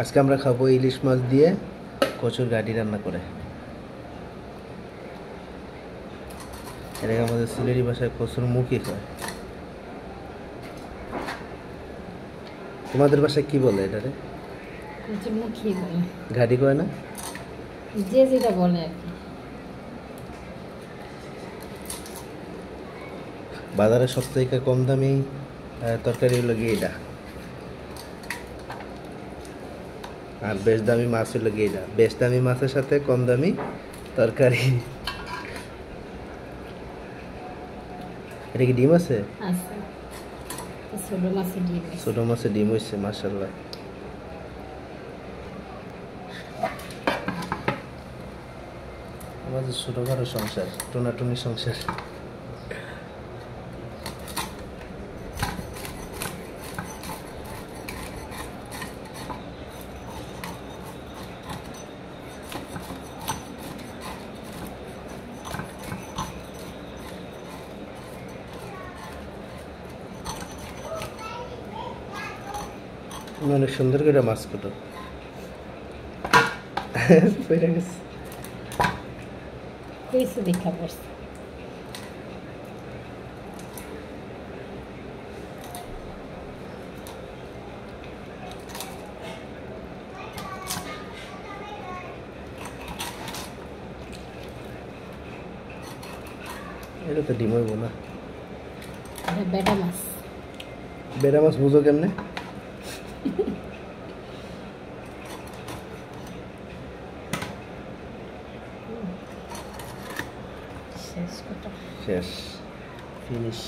আজকে আমরা খাবো ইলিশ মাছ দিয়ে কচুর গাঠি রান্না করে। এটাকে আমাদের সিলেটি ভাষায় কচুর মুখই কয়। তোমাদের ভাষায় কি বলে এটারে? কচুর মুখী বলে। ঘাটি কয় না? যে যেটা বলে আর কি। বাজারে সবথেকে কম দামি তরকারি হলো গিয়ে এটা, আর বেশ দামি মাছ হলো গিয়ে এটা। বেশ দামি মাছের সাথে কম দামি তরকারি। এটা কি ডিম আছে? আচ্ছা, ছোট মাছের ডিম। ছোট মাছের ডিম হয়েছে, মাশাআল্লাহ। আমাদের ছোটখাটো সংসার, টোনাটুনি সংসার। তুমি অনেক সুন্দর করে মাছ কাটো। পড়ে গেছে। কইছে দেখা পড়ছে। এটা তো ডিম হইব না। এটা বেটা মাছ। বেড়া মাছ বুঝো কেমনে? শেষ কত? শেষ, ফিনিশ।